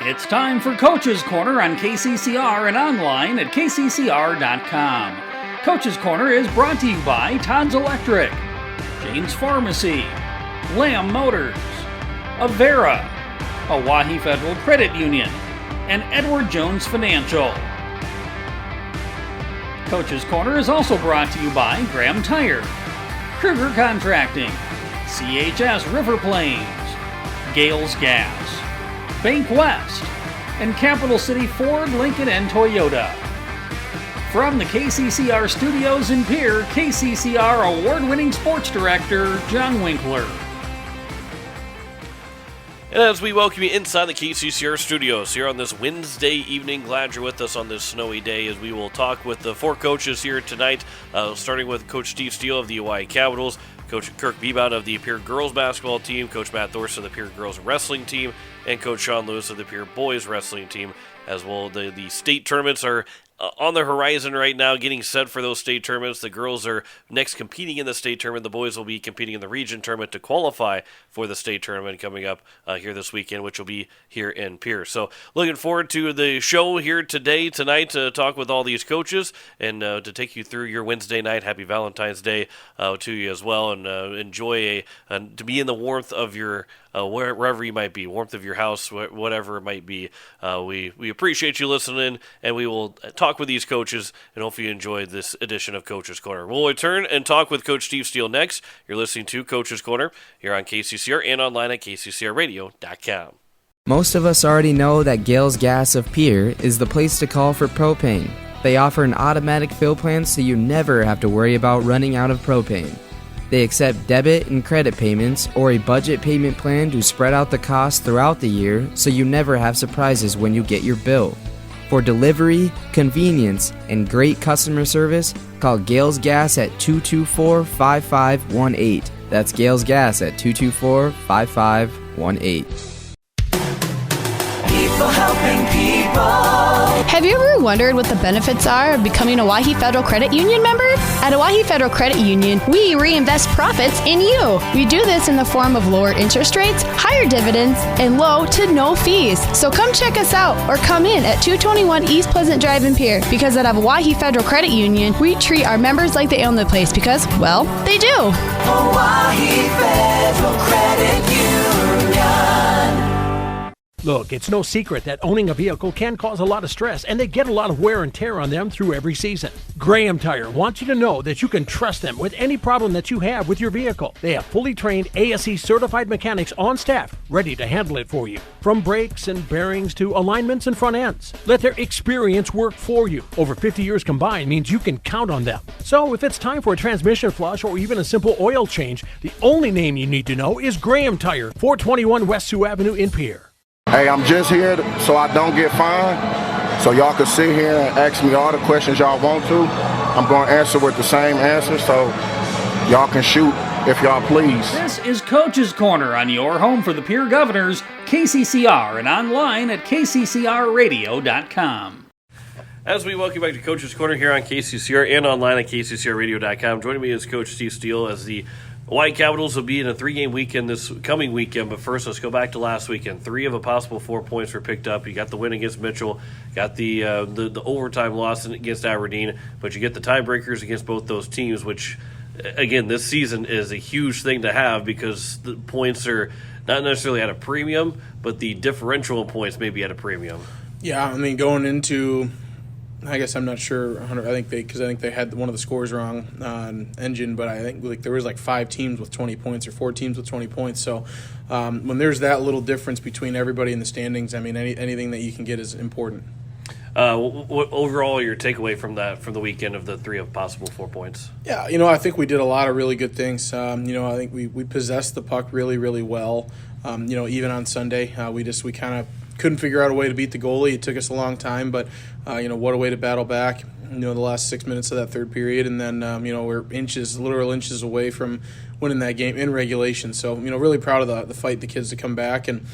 It's time for Coach's Corner on KCCR and online at kccr.com. Coach's Corner is brought to you by Todd's Electric, James Pharmacy, Lamb Motors, Avera, Owyhee Federal Credit Union, and Edward Jones Financial. Coach's Corner is also brought to you by Graham Tire, Kruger Contracting, CHS River Plains, Gales Gas, Bank West, and Capital City Ford, Lincoln, and Toyota. From the KCCR studios in Pierre, KCCR award-winning sports director, John Winkler. And as we welcome you inside the KCCR studios here on this Wednesday evening, glad you're with us on this snowy day as we will talk with the four coaches here tonight, starting with Coach Steve Steele of the Owyhee Capitals, Coach Kirk Bebout of the Pierre girls basketball team, Coach Matt Thorson of the Pierre girls wrestling team, and Coach Sean Lewis of the Pierre boys wrestling team as well. The state tournaments are on the horizon right now, getting set for those state tournaments. The girls are next competing in the state tournament. The boys will be competing in the region tournament to qualify for the state tournament coming up here this weekend, which will be here in Pierce. So looking forward to the show here tonight, to talk with all these coaches and to take you through your Wednesday night. Happy Valentine's Day to you as well, and enjoy to be in the warmth of your wherever you might be, warmth of your house, whatever it might be. We appreciate you listening, and we will talk with these coaches, and hopefully you enjoyed this edition of Coach's Corner. We'll return and talk with Coach Steve Steele next. You're listening to Coach's Corner here on KCCR and online at kccrradio.com. Most of us already know that Gales Gas of Pierre is the place to call for propane. They offer an automatic fill plan so you never have to worry about running out of propane. They accept debit and credit payments or a budget payment plan to spread out the cost throughout the year so you never have surprises when you get your bill. For delivery, convenience, and great customer service, call Gales Gas at 224-5518. That's Gales Gas at 224-5518. People helping people. Have you ever wondered what the benefits are of becoming a Owyhee Federal Credit Union member? At Owyhee Federal Credit Union, we reinvest profits in you. We do this in the form of lower interest rates, higher dividends, and low to no fees. So come check us out or come in at 221 East Pleasant Drive in Pierre, because at Owyhee Federal Credit Union, we treat our members like they own the place because, well, they do. Owyhee Federal Credit Union. Look, it's no secret that owning a vehicle can cause a lot of stress, and they get a lot of wear and tear on them through every season. Graham Tire wants you to know that you can trust them with any problem that you have with your vehicle. They have fully trained ASE certified mechanics on staff, ready to handle it for you. From brakes and bearings to alignments and front ends, let their experience work for you. Over 50 years combined means you can count on them. So if it's time for a transmission flush or even a simple oil change, the only name you need to know is Graham Tire, 421 West Sioux Avenue in Pierre. Hey, I'm just here so I don't get fined, so y'all can sit here and ask me all the questions y'all want to. I'm going to answer with the same answer, so y'all can shoot if y'all please. This is Coach's Corner on your home for the Pierre Governors, KCCR, and online at kccrradio.com. As we welcome back to Coach's Corner here on KCCR and online at kccrradio.com, joining me is Coach Steve Steele as the Owyhee Capitals will be in a 3-game weekend this coming weekend, but first let's go back to last weekend. 3 of a possible 4 points were picked up. You got the win against Mitchell, got the overtime loss against Aberdeen, but you get the tiebreakers against both those teams, which, again, this season is a huge thing to have because the points are not necessarily at a premium, but the differential in points may be at a premium. Yeah, I mean, going into, I guess I'm not sure. I think they had one of the scores wrong on Engine, but I think there was 5 teams with 20 points or 4 teams with 20 points. So when there's that little difference between everybody in the standings, I mean, anything that you can get is important. What overall your takeaway from the weekend of the 3 of possible 4 points? Yeah, I think we did a lot of really good things. I think we possessed the puck really, really well. Even on Sunday, we kind of couldn't figure out a way to beat the goalie. It took us a long time, but what a way to battle back. The last 6 minutes of that third period, and then we're literal inches away from winning that game in regulation. So really proud of the fight the kids to come back, and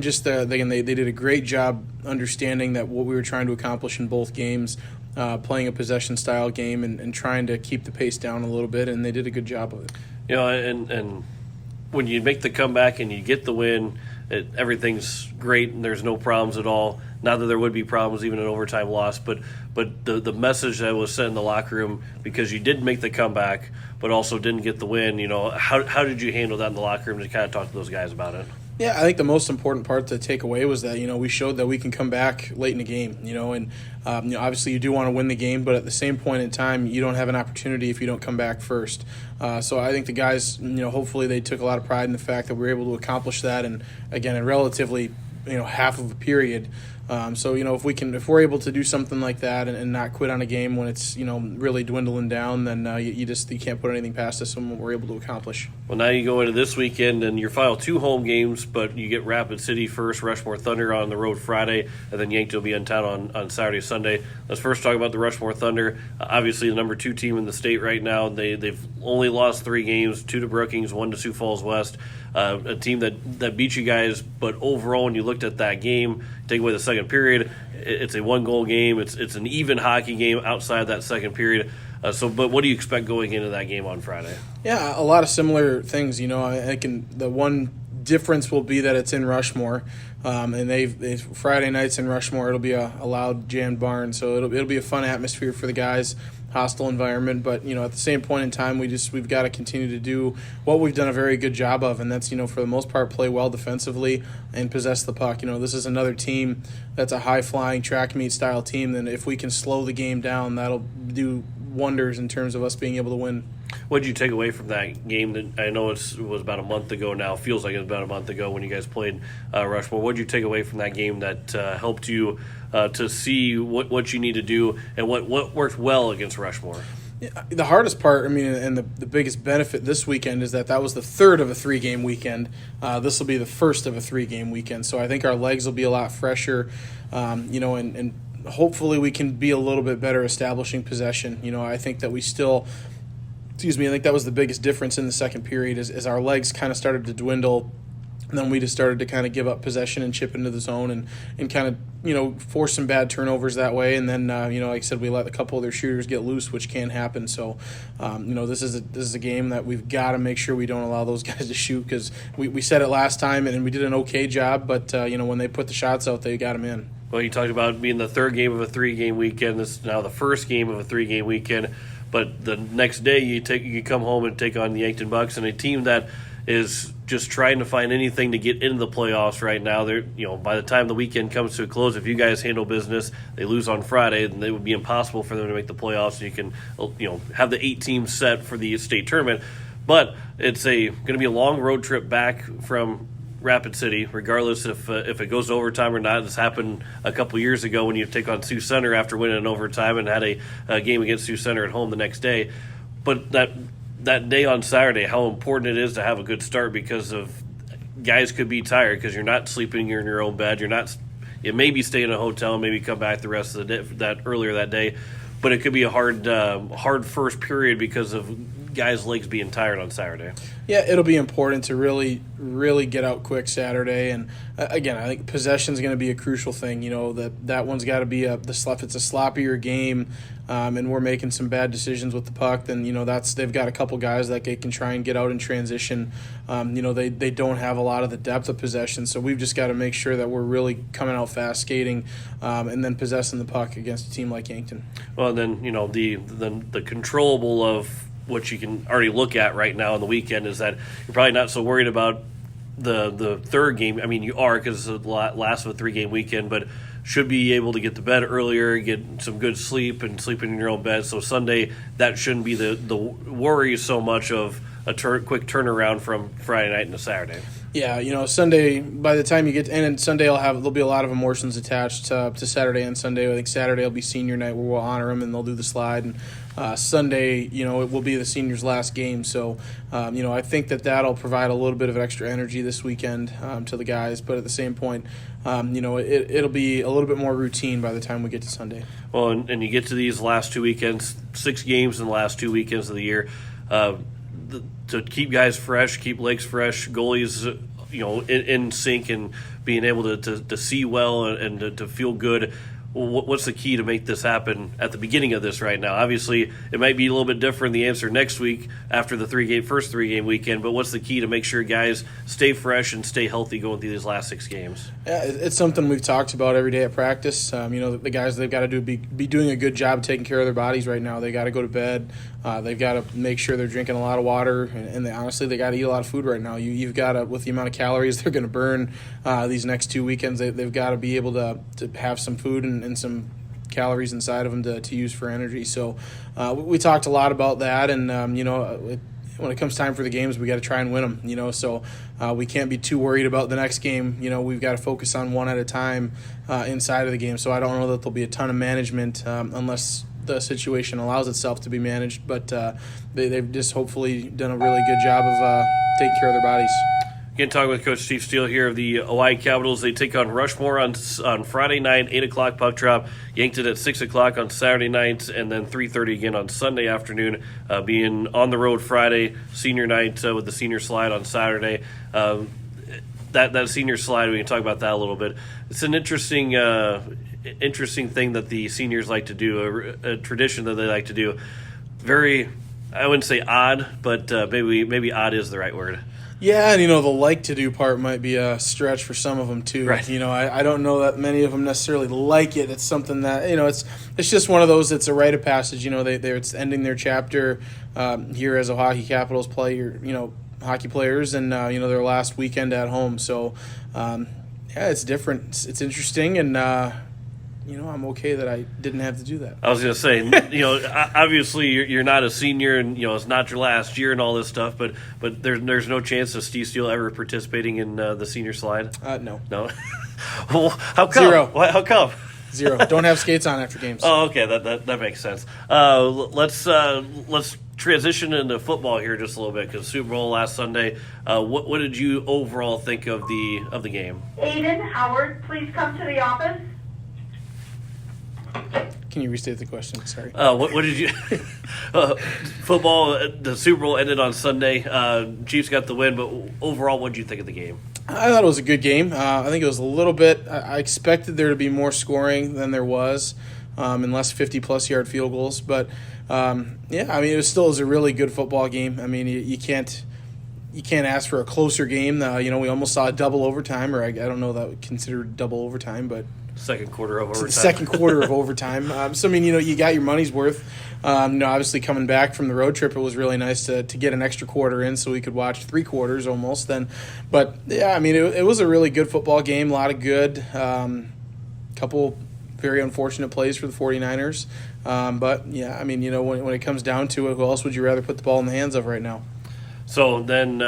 just again they did a great job understanding that what we were trying to accomplish in both games, playing a possession style game and trying to keep the pace down a little bit, and they did a good job of it. And when you make the comeback and you get the win, everything's great and there's no problems at all. Not that there would be problems, even an overtime loss, but the message that was sent in the locker room, because you did make the comeback, but also didn't get the win. How did you handle that in the locker room to kind of talk to those guys about it? Yeah, I think the most important part to take away was that, we showed that we can come back late in the game, and obviously you do want to win the game, but at the same point in time, you don't have an opportunity if you don't come back first. So I think the guys, hopefully they took a lot of pride in the fact that we were able to accomplish that, and again, in relatively, half of a period. So if we're able to do something like that and not quit on a game when it's really dwindling down, then you can't put anything past us and what we're able to accomplish. Well, now you go into this weekend and your final 2 home games, but you get Rapid City first, Rushmore Thunder on the road Friday, and then Yankton will be in town on Saturday, Sunday. Let's first talk about the Rushmore Thunder. Obviously, the number 2 team in the state right now. They've only lost 3 games, 2 to Brookings, 1 to Sioux Falls West. A team that beat you guys, but overall, when you looked at that game, take away the second period, it's a 1-goal game. It's an even hockey game outside that second period. But what do you expect going into that game on Friday? Yeah, a lot of similar things. The one difference will be that it's in Rushmore, and they Friday nights in Rushmore. It'll be a loud jammed barn, so it'll be a fun atmosphere for the guys. Hostile environment, but at the same point in time, we've got to continue to do what we've done a very good job of, and that's for the most part play well defensively and possess the puck. This is another team that's a high flying track meet style team, and if we can slow the game down, that'll do wonders in terms of us being able to win. What did you take away from that game? That I know it was about a month ago now. Feels like it was about a month ago when you guys played Rushmore. What did you take away from that game that helped you to see what you need to do and what worked well against Rushmore? Yeah, the hardest part, and the biggest benefit this weekend is that was the third of a 3-game weekend. This will be the first of a 3-game weekend. So I think our legs will be a lot fresher, and hopefully we can be a little bit better establishing possession. I think that we still... I think that was the biggest difference in the second period is our legs kind of started to dwindle, and then we just started to kind of give up possession and chip into the zone and kind of, force some bad turnovers that way. And then, like I said, we let a couple of their shooters get loose, which can happen. So, this is a game that we've got to make sure we don't allow those guys to shoot, because we said it last time and we did an okay job, but, when they put the shots out, they got them in. Well, you talked about being the third game of a 3-game weekend. This is now the first game of a 3-game weekend. But the next day you come home and take on the Yankton Bucks, and a team that is just trying to find anything to get into the playoffs right now. They're by the time the weekend comes to a close, if you guys handle business, they lose on Friday, then it would be impossible for them to make the playoffs. You can have the 8 teams set for the state tournament, but it's going to be a long road trip back from Rapid City, regardless if it goes to overtime or not. This happened a couple years ago when you take on Sioux Center after winning in overtime and had a game against Sioux Center at home the next day. But that day on Saturday, how important it is to have a good start, because of guys could be tired because you're not sleeping in your own bed. You maybe stay in a hotel and maybe come back the rest of the day earlier that day. But it could be a hard first period because of guys' legs being tired on Saturday. Yeah, it'll be important to really, really get out quick Saturday. And again, I think possession is going to be a crucial thing. That one's got to be if it's a sloppier game, and we're making some bad decisions with the puck, then they've got a couple guys that they can try and get out in transition. They don't have a lot of the depth of possession, so we've just got to make sure that we're really coming out fast skating, and then possessing the puck against a team like Yankton. Well, then the controllable of what you can already look at right now on the weekend is that you're probably not so worried about the third game. I mean, you are, because it's the last of a 3-game weekend, but should be able to get to bed earlier, get some good sleep, and sleeping in your own bed. So Sunday, that shouldn't be the worry so much of a quick turnaround from Friday night into Saturday. Yeah, Sunday, by the time you get in, and Sunday there'll be a lot of emotions attached to Saturday and Sunday. I think Saturday will be senior night where we'll honor them and they'll do the slide. And Sunday, it will be the seniors' last game. So, I think that'll provide a little bit of extra energy this weekend to the guys. But at the same point, it'll be a little bit more routine by the time we get to Sunday. Well, and you get to these last 2 weekends, 6 games in the last 2 weekends of the year. To keep guys fresh, keep legs fresh, goalies, in sync, and being able to see well and to feel good. well, what's the key to make this happen at the beginning of this right now? Obviously, it might be a little bit different, the answer next week after the first three-game weekend, but what's the key to make sure guys stay fresh and stay healthy going through these last 6 games? Yeah, it's something we've talked about every day at practice. The guys, they've got to be doing a good job taking care of their bodies right now. They got to go to bed. They've got to make sure they're drinking a lot of water, and honestly, they got to eat a lot of food right now. You've got to, with the amount of calories they're going to burn these next 2 weekends, they've got to be able to have some food and some calories inside of them to use for energy. So we talked a lot about that, and when it comes time for the games, we got to try and win them. So we can't be too worried about the next game. We've got to focus on one at a time inside of the game. So I don't know that there'll be a ton of management unless the situation allows itself to be managed. But they've just hopefully done a really good job of taking care of their bodies. Again, talking with Coach Steve Steele here of the Hawaii Capitals. They take on Rushmore on Friday night, 8 o'clock puck drop. Yankton at 6 o'clock on Saturday night, and then 3:30 again on Sunday afternoon, being on the road Friday, senior night with the senior slide on Saturday. That senior slide, we can talk about that a little bit. It's an interesting thing that the seniors like to do, a tradition that they like to do. Very, I wouldn't say odd, but maybe odd is the right word. Yeah, and the like to do part might be a stretch for some of them too. Right. I don't know that many of them necessarily like it. It's something that it's just one of those. It's a rite of passage. It's ending their chapter here as a Hockey Capitals player. Hockey players, and their last weekend at home. So it's different. It's interesting, and I'm okay that I didn't have to do that. I was going to say, obviously you're not a senior, and it's not your last year and all this stuff. But there's no chance of Steve Steele ever participating in the senior slide. No. Well, how come? 0. How come? 0. Don't have skates on after games. Oh, okay, that makes sense. Let's transition into football here just a little bit, because Super Bowl last Sunday. What did you overall think of the game? Aiden Howard, please come to the office. Can you restate the question? Sorry. What did you? Football. The Super Bowl ended on Sunday. Chiefs got the win, but overall, what did you think of the game? I thought it was a good game. I think it was a little bit. I expected there to be more scoring than there was, and less 50-plus yard field goals. But it was a really good football game. I mean, you can't ask for a closer game. We almost saw a double overtime, or I don't know that considered double overtime, but. Second quarter of overtime. Second quarter of overtime. You got your money's worth. Obviously coming back from the road trip, it was really nice to get an extra quarter in so we could watch 3 quarters almost then. But, yeah, it was a really good football game, a lot of good, couple very unfortunate plays for the 49ers. But, yeah, when it comes down to it, who else would you rather put the ball in the hands of right now? So then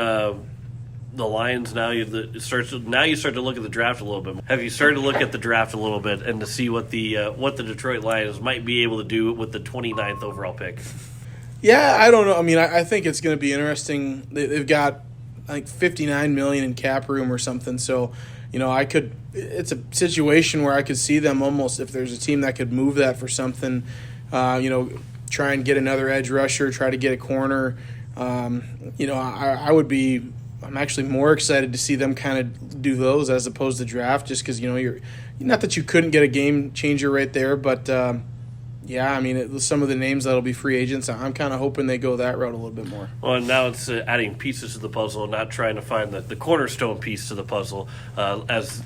the Lions, now you start to look at the draft a little bit. Have you started to look at the draft a little bit and to see what the Detroit Lions might be able to do with the 29th overall pick? Yeah, I don't know. I think it's going to be interesting. They've got, I think, $59 million in cap room or something. So, it's a situation where I could see them almost, if there's a team that could move that for something, try and get another edge rusher, try to get a corner. I'm actually more excited to see them kind of do those as opposed to draft, just because, you're not that you couldn't get a game changer right there, but some of the names that'll be free agents, I'm kind of hoping they go that route a little bit more. Well, and now it's adding pieces to the puzzle, not trying to find the cornerstone piece to the puzzle, as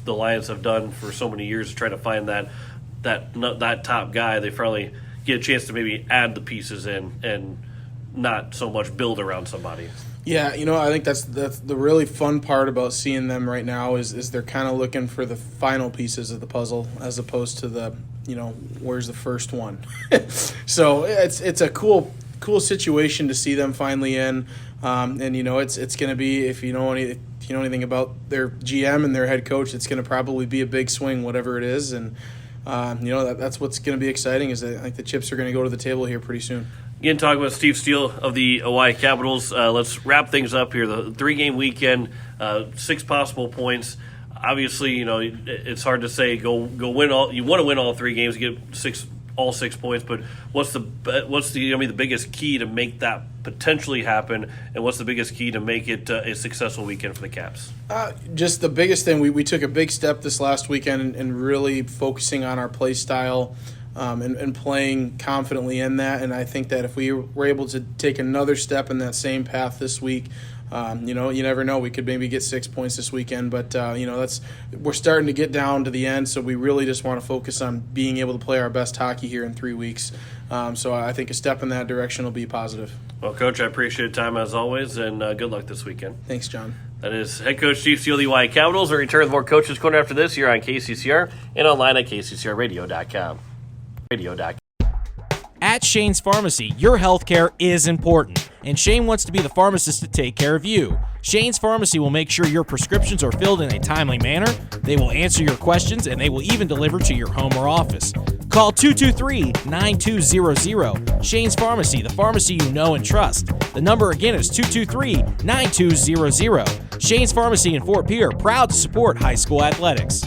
the Lions have done for so many years, to try to find that top guy. They finally get a chance to maybe add the pieces in and not so much build around somebody. Yeah, I think that's the really fun part about seeing them right now is they're kind of looking for the final pieces of the puzzle as opposed to the, where's the first one. So it's a cool situation to see them finally in, and it's going to be, if you know anything about their GM and their head coach, it's going to probably be a big swing, whatever it is, and that's what's going to be exciting. Is that I think the chips are going to go to the table here pretty soon. Again, talking with Steve Steele of the Hawaii Capitals. Let's wrap things up here. The 3-game weekend, 6 possible points. Obviously, it's hard to say go win all. You want to win all 3 games, get 6 all 6 points. But what's the the biggest key to make that potentially happen, and what's the biggest key to make it a successful weekend for the Caps? Just the biggest thing, we took a big step this last weekend in really focusing on our play style and playing confidently in that. And I think that if we were able to take another step in that same path this week, you never know. We could maybe get 6 points this weekend, but we're starting to get down to the end, so we really just want to focus on being able to play our best hockey here in 3 weeks. So I think a step in that direction will be positive. Well, Coach, I appreciate your time as always, and good luck this weekend. Thanks, John. That is head coach Steve Steele of the UI Capitals. We'll return with more Coaches Corner after this here on KCCR and online at kccrradio.com. At Shane's Pharmacy, your healthcare is important, and Shane wants to be the pharmacist to take care of you. Shane's Pharmacy will make sure your prescriptions are filled in a timely manner, they will answer your questions, and they will even deliver to your home or office. Call 223-9200. Shane's Pharmacy, the pharmacy you know and trust. The number again is 223-9200. Shane's Pharmacy in Fort Pierre, proud to support high school athletics.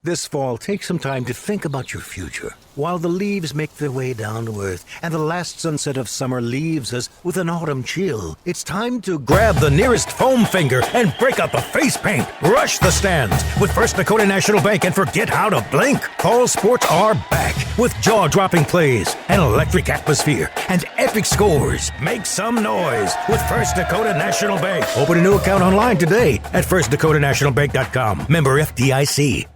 This fall, take some time to think about your future. While the leaves make their way down to earth and the last sunset of summer leaves us with an autumn chill, it's time to grab the nearest foam finger and break out the face paint. Rush the stands with First Dakota National Bank and forget how to blink. Fall sports are back with jaw-dropping plays, an electric atmosphere, and epic scores. Make some noise with First Dakota National Bank. Open a new account online today at firstdakotanationalbank.com. Member FDIC.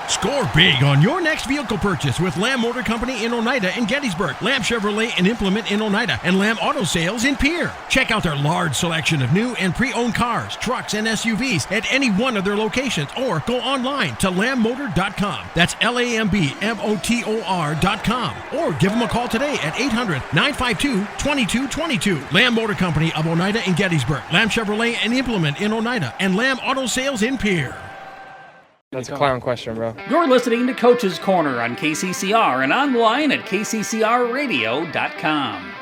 Score big on your next vehicle purchase with Lamb Motor Company in Oneida and Gettysburg, Lamb Chevrolet and Implement in Oneida, and Lamb Auto Sales in Pierre. Check out their large selection of new and pre-owned cars, trucks, and SUVs at any one of their locations, or go online to lambmotor.com. That's LAMBMOTOR.com. Or give them a call today at 800-952-2222. Lamb Motor Company of Oneida and Gettysburg, Lamb Chevrolet and Implement in Oneida, and Lamb Auto Sales in Pierre. That's a clown question, bro. You're listening to Coach's Corner on KCCR and online at kccrradio.com.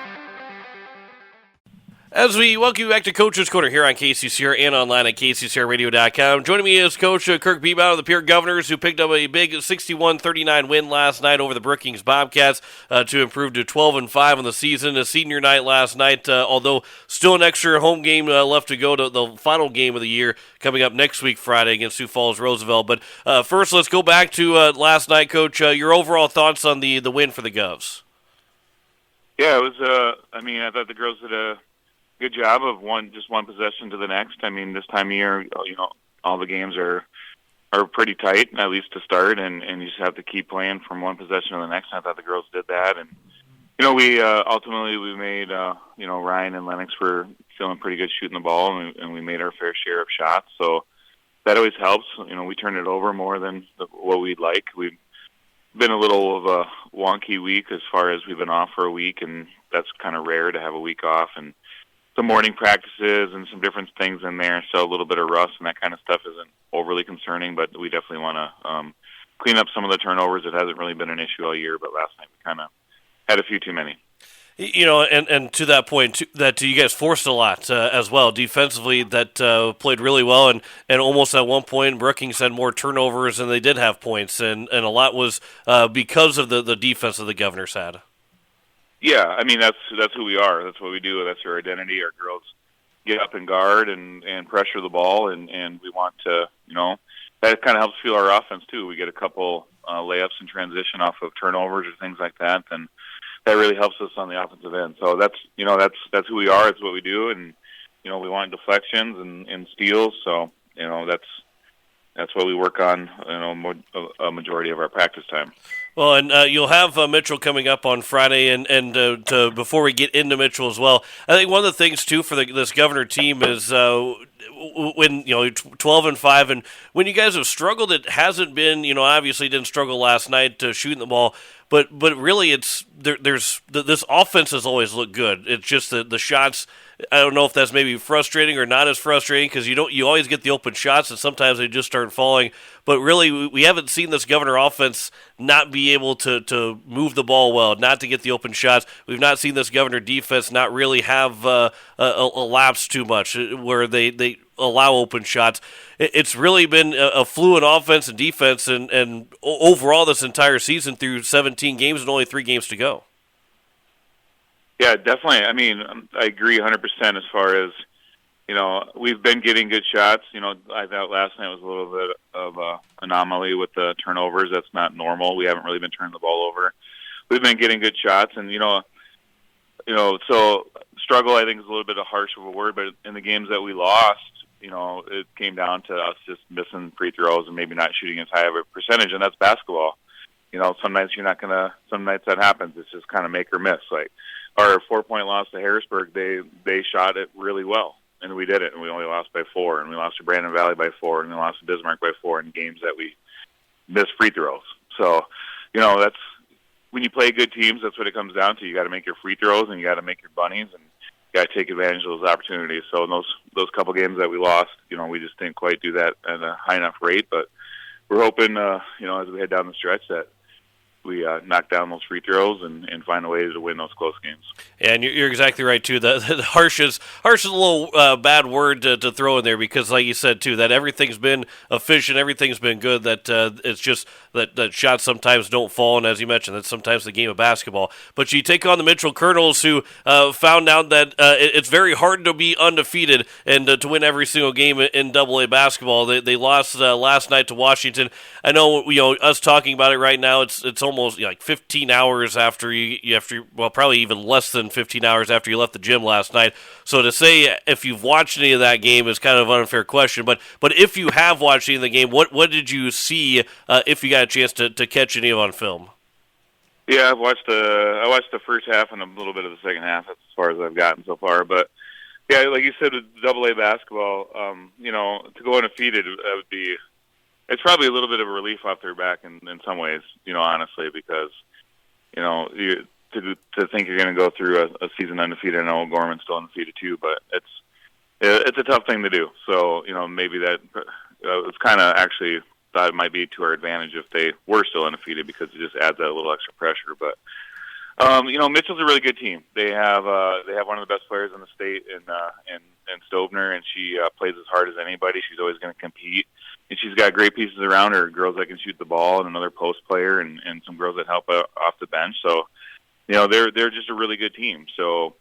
As we welcome you back to Coach's Corner here on KCCR and online at kccrradio.com. Joining me is Coach Kirk Beebout of the Pierre Governors, who picked up a big 61-39 win last night over the Brookings Bobcats to improve to 12-5 on the season. A senior night last night, although still an extra home game left to go to the final game of the year coming up next week Friday against Sioux Falls Roosevelt. But first, let's go back to last night, Coach. Your overall thoughts on the win for the Govs? Yeah, it was. I thought the girls did a good job of one possession to the next. I mean, this time of year, all the games are pretty tight, at least to start, and you just have to keep playing from one possession to the next. And I thought the girls did that, and we ultimately made Ryan and Lennox were feeling pretty good shooting the ball, and we made our fair share of shots. So that always helps. We turned it over more than what we'd like. We've been a little of a wonky week as far as we've been off for a week, and that's kind of rare to have a week off, and some morning practices and some different things in there, so a little bit of rust and that kind of stuff isn't overly concerning, but we definitely want to clean up some of the turnovers. It hasn't really been an issue all year, but last night we kind of had a few too many. And to that point, that you guys forced a lot as well defensively. That played really well, and almost at one point Brookings had more turnovers than they did have points, and a lot was because of the defense that the Governors had. Yeah, I mean that's who we are. That's what we do. That's our identity. Our girls get up and guard and pressure the ball, and we want to, that kind of helps fuel our offense too. We get a couple layups in transition off of turnovers or things like that, and that really helps us on the offensive end. So that's who we are. It's what we do, and we want deflections and steals. So that's what we work on. A majority of our practice time. Well, and you'll have Mitchell coming up on Friday, and before we get into Mitchell as well, I think one of the things too for this Governor team is when 12-5, and when you guys have struggled, it hasn't been obviously didn't struggle last night shooting the ball, but really it's there's this offense has always looked good. It's just the shots I don't know if that's maybe frustrating or not as frustrating because you always get the open shots and sometimes they just start falling. But really, we haven't seen this Governor offense not be able to move the ball well, not to get the open shots. We've not seen this Governor defense not really have a lapse too much where they allow open shots. It's really been a fluid offense and defense and overall this entire season through 17 games and only 3 games to go. Yeah, definitely. I mean, I agree 100% as far as, we've been getting good shots. I thought last night was a little bit of an anomaly with the turnovers. That's not normal. We haven't really been turning the ball over. We've been getting good shots, and, so struggle I think is a little bit harsh of a word, but in the games that we lost, it came down to us just missing free throws and maybe not shooting as high of a percentage, and that's basketball. Some nights some nights that happens. It's just kind of make or miss. Like our 4-point loss to Harrisburg, they shot it really well, and we did it, and we only lost by 4, and we lost to Brandon Valley by 4, and we lost to Bismarck by 4 in games that we missed free throws. So, that's when you play good teams, that's what it comes down to. You got to make your free throws, and you got to make your bunnies, and you got to take advantage of those opportunities. So in those couple games that we lost, we just didn't quite do that at a high enough rate, but we're hoping, as we head down the stretch that we knock down those free throws and find a way to win those close games. And you're exactly right, too. The harsh is a little bad word to throw in there because, like you said, too, that everything's been efficient, everything's been good, that it's just that shots sometimes don't fall, and as you mentioned, that's sometimes the game of basketball. But you take on the Mitchell Colonels, who found out that it's very hard to be undefeated and to win every single game in AA basketball. They lost last night to Washington. I know, us talking about it right now, it's almost like 15 hours after probably even less than 15 hours after you left the gym last night. So to say if you've watched any of that game is kind of an unfair question. But if you have watched any of the game, what did you see if you got a chance to catch any of it on film? Yeah, I watched the first half and a little bit of the second half. That's as far as I've gotten so far. But yeah, like you said, with AA basketball, to go undefeated, it's probably a little bit of a relief off their back in some ways, honestly, because, to think you're going to go through a season undefeated. I know Gorman's still undefeated too, but it's a tough thing to do. So, maybe that it's kind of actually thought it might be to our advantage if they were still undefeated because it just adds that little extra pressure. But, Mitchell's a really good team. They have one of the best players in the state in Stovner, and she plays as hard as anybody. She's always going to compete. And she's got great pieces around her, girls that can shoot the ball and another post player and some girls that help off the bench. So, they're just a really good team. So,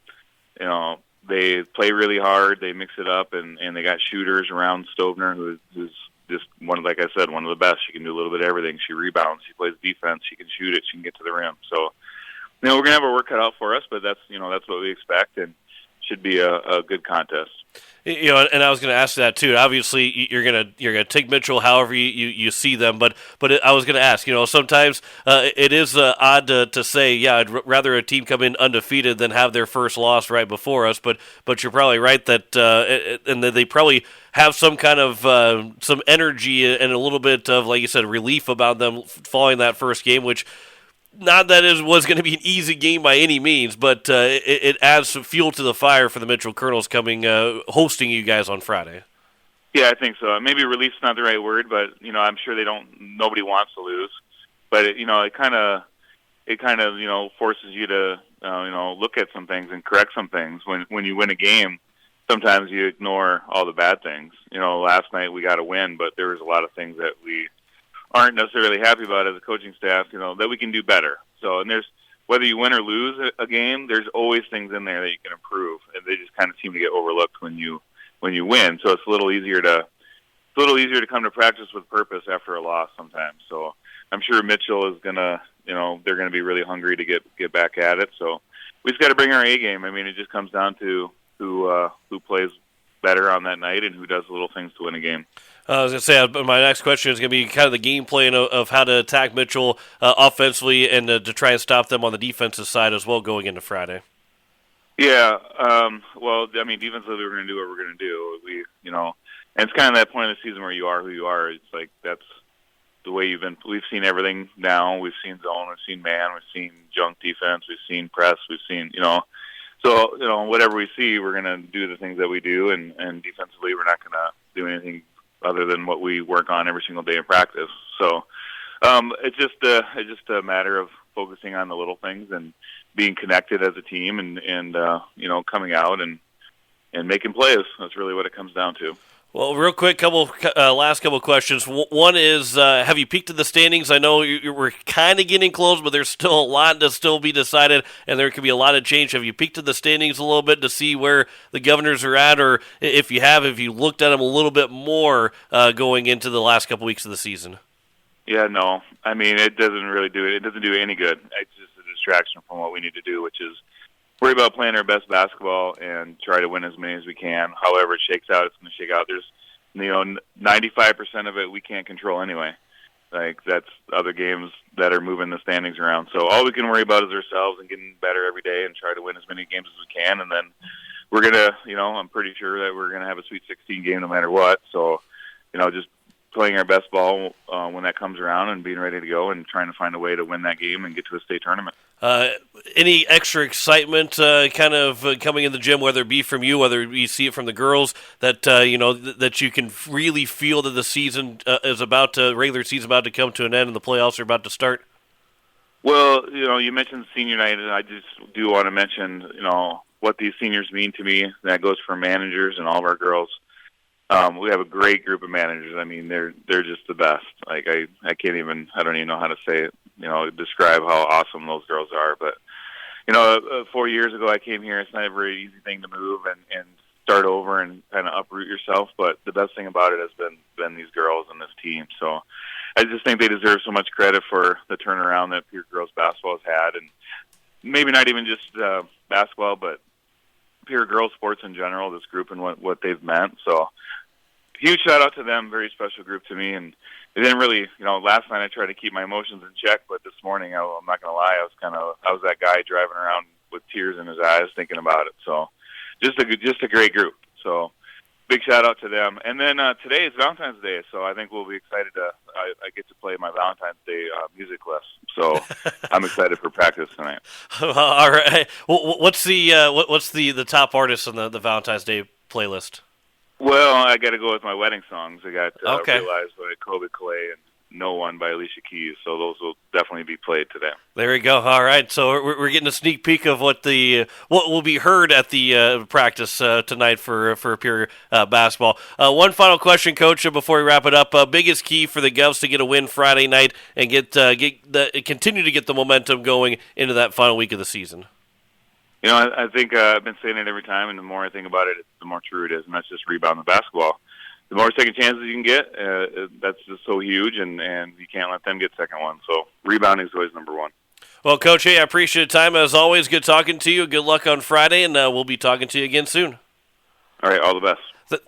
they play really hard. They mix it up, and they got shooters around Stovner who's just one, like I said, one of the best. She can do a little bit of everything. She rebounds. She plays defense. She can shoot it. She can get to the rim. So, we're going to have our work cut out for us, but that's what we expect, and should be a good contest. And I was going to ask that too. Obviously, you're gonna take Mitchell however you see them, but I was going to ask. Sometimes it is odd to say, yeah, I'd rather a team come in undefeated than have their first loss right before us. But you're probably right that and that they probably have some kind of some energy and a little bit of, like you said, relief about them following that first game, which. Not that it was going to be an easy game by any means, but it adds some fuel to the fire for the Mitchell Colonels coming hosting you guys on Friday. Yeah, I think so. Maybe relief's not the right word, but I'm sure nobody wants to lose. But it kind of forces you to look at some things and correct some things. When you win a game, sometimes you ignore all the bad things. Last night we got a win, but there was a lot of things that we aren't necessarily happy about as a coaching staff, that we can do better. So, and there's, whether you win or lose a game, there's always things in there that you can improve, and they just kind of seem to get overlooked when you win. So it's a little easier to come to practice with purpose after a loss sometimes. So I'm sure Mitchell is gonna, they're gonna be really hungry to get back at it. So we just got to bring our A game. I mean, it just comes down to who plays better on that night and who does little things to win a game. I was going to say, my next question is going to be kind of the game plan of how to attack Mitchell offensively and to try and stop them on the defensive side as well going into Friday. Yeah, well, I mean, defensively we're going to do what we're going to do. And it's kind of that point of the season where you are who you are. It's like that's the way you've been. We've seen everything now. We've seen zone. We've seen man. We've seen junk defense. We've seen press. We've seen, so So, whatever we see, we're going to do the things that we do, and defensively, we're not going to do anything other than what we work on every single day in practice. So, it's just a matter of focusing on the little things and being connected as a team, and coming out and making plays. That's really what it comes down to. Well, real quick, last couple questions. One is, have you peeked at the standings? I know you were kind of getting close, but there's still a lot to still be decided, and there could be a lot of change. Have you peeked at the standings a little bit to see where the Governors are at, or if you looked at them a little bit more going into the last couple weeks of the season? Yeah, no. I mean, it doesn't really do it. It doesn't do any good. It's just a distraction from what we need to do, which is worry about playing our best basketball and try to win as many as we can. However it shakes out, it's going to shake out. There's, 95% of it we can't control anyway. Like, that's other games that are moving the standings around. So all we can worry about is ourselves and getting better every day and try to win as many games as we can. And then we're going to, I'm pretty sure that we're going to have a Sweet 16 game no matter what. So, just playing our best ball when that comes around and being ready to go and trying to find a way to win that game and get to a state tournament. Any extra excitement coming in the gym, whether it be from you, whether you see it from the girls, that that you can really feel that the season regular season about to come to an end and the playoffs are about to start? Well, you mentioned senior night, and I just do want to mention, what these seniors mean to me. That goes for managers and all of our girls. We have a great group of managers. I mean, they're just the best. Like, I don't even know how to say it, describe how awesome those girls are. But, 4 years ago I came here. It's not a very easy thing to move and start over and kind of uproot yourself. But the best thing about it has been these girls and this team. So I just think they deserve so much credit for the turnaround that Pierre Girls Basketball has had. And maybe not even just basketball, but Pierre Girls Sports in general, this group and what they've meant. So huge shout out to them, very special group to me. And it didn't really, last night I tried to keep my emotions in check, but this morning, I'm not going to lie, I was that guy driving around with tears in his eyes thinking about it. So just a great group. So big shout out to them. And then today is Valentine's Day, so I think we'll be excited I get to play my Valentine's Day music list. So I'm excited for practice tonight. All right. Well, what's the top artist on the Valentine's Day playlist? Well, I got to go with my wedding songs. I got Okay. Realize by Kobe Clay and No One by Alicia Keys. So those will definitely be played today. There we go. All right, so we're getting a sneak peek of what will be heard at the practice tonight for Pierre basketball. One final question, Coach, before we wrap it up. Biggest key for the Govs to get a win Friday night and continue to get the momentum going into that final week of the season. I think I've been saying it every time, and the more I think about it, the more true it is, and that's just rebound the basketball. The more second chances you can get, that's just so huge, and you can't let them get second one. So rebounding is always number one. Well, Coach, hey, I appreciate the time. As always, good talking to you. Good luck on Friday, and we'll be talking to you again soon. All right, all the best.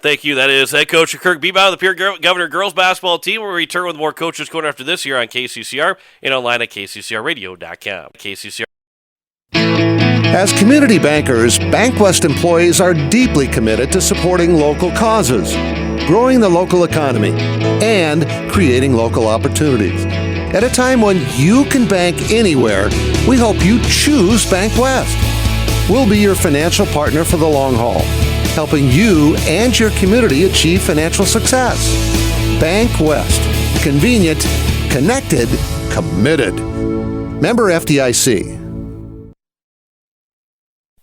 Thank you. That is head coach Kirk Bebout of the Pierre Governor girls basketball team. We'll return with more Coaches Corner after this here on KCCR and online at kccrradio.com. KCCR. As community bankers, BankWest employees are deeply committed to supporting local causes, growing the local economy, and creating local opportunities. At a time when you can bank anywhere, we hope you choose BankWest. We'll be your financial partner for the long haul, helping you and your community achieve financial success. BankWest. Convenient, connected, committed. Member FDIC.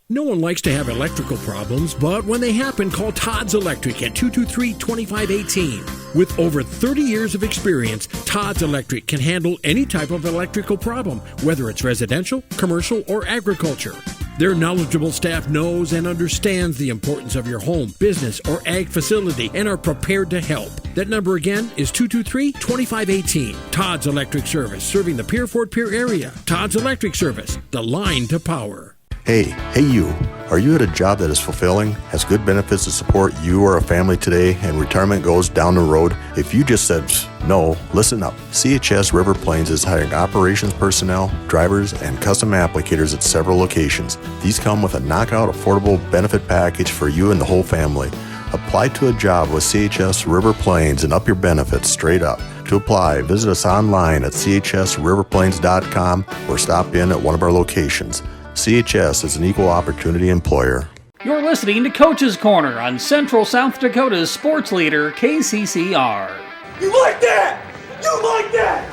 No one likes to have electrical problems, but when they happen, call Todd's Electric at 223-2518. With over 30 years of experience, Todd's Electric can handle any type of electrical problem, whether it's residential, commercial, or agriculture. Their knowledgeable staff knows and understands the importance of your home, business, or ag facility and are prepared to help. That number again is 223-2518. Todd's Electric Service, serving the Pierre-Fort Pierre area. Todd's Electric Service, the line to power. Hey you. Are you at a job that is fulfilling, has good benefits to support you or a family today, and retirement goes down the road? If you just said no, listen up. CHS River Plains is hiring operations personnel, drivers, and custom applicators at several locations. These come with a knockout affordable benefit package for you and the whole family. Apply to a job with CHS River Plains and up your benefits straight up. To apply, visit us online at chsriverplains.com or stop in at one of our locations. CHS is an equal opportunity employer. You're listening to Coach's Corner on Central South Dakota's sports leader, KCCR. You like that? You like that?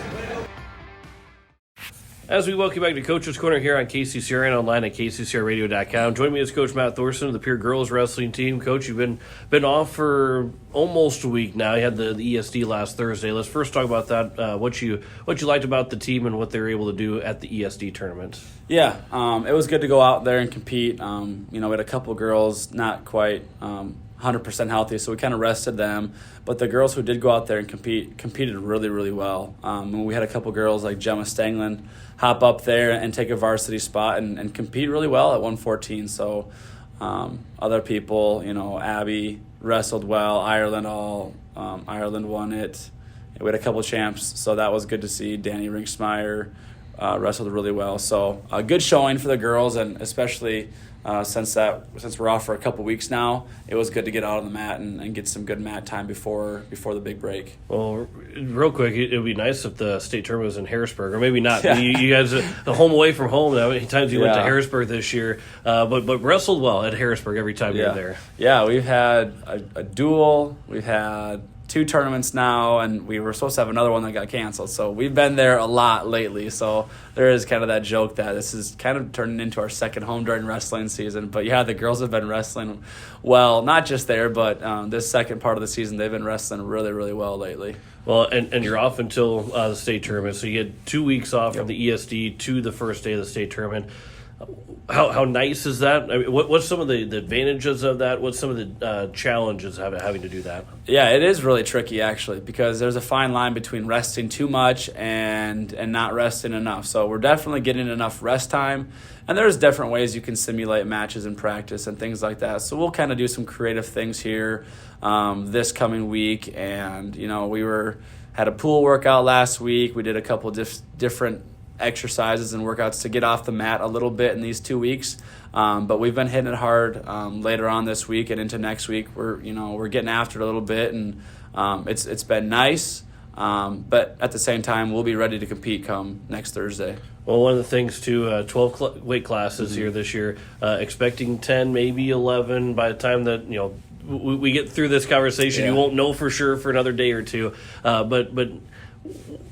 As we welcome back to Coach's Corner here on KCCR and online at kccrradio.com. Joining me is Coach Matt Thorson of the Pierre Girls Wrestling Team. Coach, you've been off for almost a week now. You had the ESD last Thursday. Let's first talk about that. What you liked about the team and what they were able to do at the ESD tournament. Yeah, it was good to go out there and compete. We had a couple girls not quite 100% healthy, so we kind of rested them. But the girls who did go out there and competed really, really well. We had a couple girls like Gemma Stanglin hop up there and take a varsity spot and compete really well at 114. So other people, Abby wrestled well, Ireland won it. We had a couple champs, so that was good to see. Danny Rinksmeyer wrestled really well. So a good showing for the girls, and especially since we're off for a couple weeks now, it was good to get out on the mat and get some good mat time before the big break. Well, real quick, it would be nice if the state tournament was in Harrisburg, or maybe not. Yeah. You guys, the home away from home. How many times you went to Harrisburg this year? But wrestled well at Harrisburg every time you were there. Yeah, we've had a duel. We've had 2 tournaments now, and we were supposed to have another one that got canceled. So we've been there a lot lately. So there is kind of that joke that this is kind of turning into our second home during wrestling season. But yeah, the girls have been wrestling well, not just there, but this second part of the season, they've been wrestling really, really well lately. Well, and you're off until the state tournament, so you get 2 weeks off from the ESD to the first day of the state tournament. How nice is that? I mean, what's some of the advantages of that? What's some of the challenges of having to do that? Yeah, it is really tricky, actually, because there's a fine line between resting too much and not resting enough. So we're definitely getting enough rest time, and there's different ways you can simulate matches in practice and things like that. So we'll kind of do some creative things here this coming week. And, we had a pool workout last week. We did a couple different exercises and workouts to get off the mat a little bit in these 2 weeks, but we've been hitting it hard later on this week and into next week. We're getting after it a little bit, and it's been nice, but at the same time we'll be ready to compete come next Thursday. Well, one of the things too, 12 weight classes here this year, expecting 10, maybe 11 by the time that we get through this conversation. You won't know for sure for another day or two, but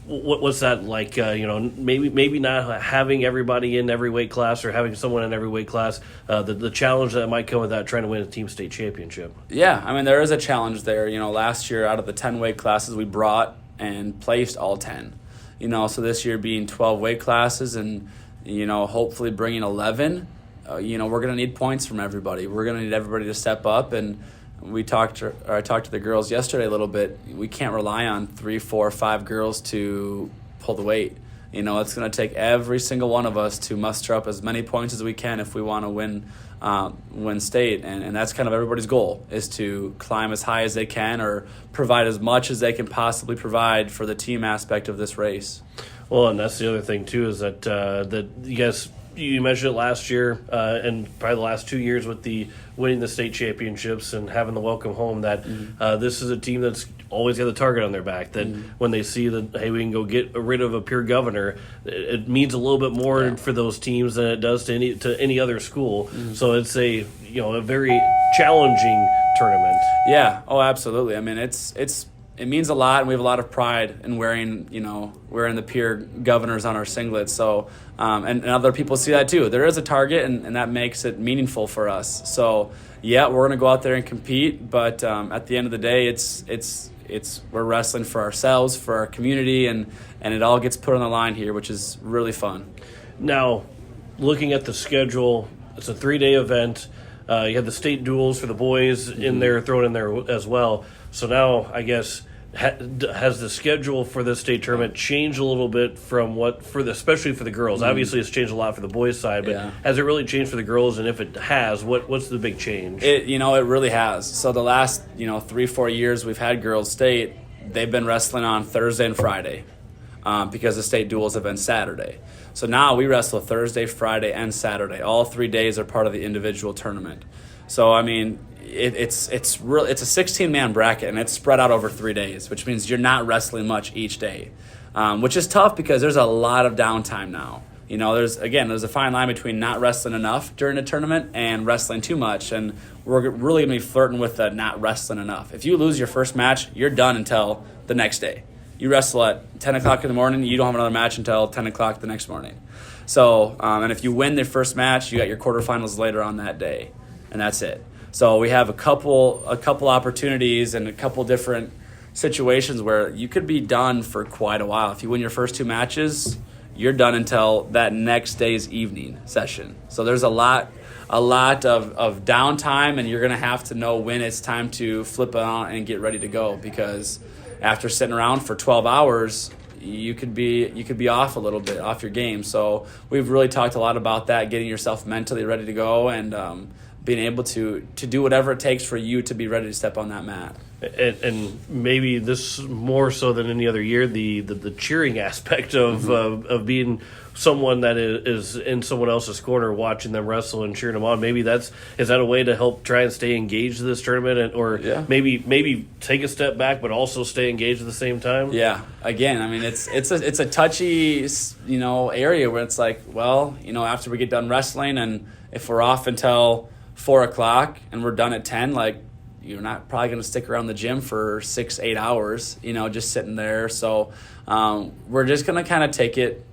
what's that like? Maybe not having everybody in every weight class or having someone in every weight class. The challenge that might come with that, trying to win a team state championship. Yeah, I mean there is a challenge there. Last year out of the 10 weight classes we brought and placed all 10. So this year being 12 weight classes and hopefully bringing 11. We're going to need points from everybody. We're going to need everybody to step up, and I talked to the girls yesterday a little bit. We can't rely on 3, 4, 5 girls to pull the weight. It's going to take every single one of us to muster up as many points as we can if we want to win state. And that's kind of everybody's goal, is to climb as high as they can or provide as much as they can possibly provide for the team aspect of this race. Well, and that's the other thing too, is that you guys. You mentioned it last year and probably the last 2 years with the winning the state championships and having the welcome home, that this is a team that's always got the target on their back, that when they see that, hey, we can go get rid of a Pierre Governor, it means a little bit more for those teams than it does to any other school. So it's a very challenging tournament. Yeah, oh, absolutely. I mean, it means a lot, and we have a lot of pride in wearing the Pierre Governors on our singlets. So, and other people see that too. There is a target, and that makes it meaningful for us. So, yeah, we're going to go out there and compete, but at the end of the day, we're wrestling for ourselves, for our community, and it all gets put on the line here, which is really fun. Now, looking at the schedule, it's a 3-day event. You have the state duels for the boys in there, thrown in there as well. So now, I guess, has the schedule for the state tournament changed a little bit from especially for the girls? Obviously, it's changed a lot for the boys' side, but has it really changed for the girls? And if it has, what's the big change? It really has. So the last 3-4 years we've had girls state, they've been wrestling on Thursday and Friday because the state duels have been Saturday. So now we wrestle Thursday, Friday, and Saturday. All 3 days are part of the individual tournament. So I mean, it's a 16-man bracket, and it's spread out over 3 days, which means you're not wrestling much each day, which is tough because there's a lot of downtime now. You know, there's a fine line between not wrestling enough during a tournament and wrestling too much, and we're really going to be flirting with the not wrestling enough. If you lose your first match, you're done until the next day. You wrestle at 10 o'clock in the morning, you don't have another match until 10 o'clock the next morning. So, and if you win the first match, you got your quarterfinals later on that day, and that's it. So we have a couple opportunities and a couple different situations where you could be done for quite a while. If you win your first 2 matches, you're done until that next day's evening session. So there's a lot of downtime, and you're going to have to know when it's time to flip it on and get ready to go, because after sitting around for 12 hours, you could be off a little bit, off your game. So we've really talked a lot about that, getting yourself mentally ready to go, and being able to do whatever it takes for you to be ready to step on that mat. And maybe this more so than any other year, the cheering aspect of being someone that is in someone else's corner watching them wrestle and cheering them on. Maybe is that a way to help try and stay engaged in this tournament, maybe take a step back but also stay engaged at the same time? Yeah. Again, I mean, it's a touchy, area where it's like, well, after we get done wrestling, and if we're off until 4 o'clock and we're done at 10, like, you're not probably going to stick around the gym for 6-8 hours, just sitting there. So we're just going to kind of take it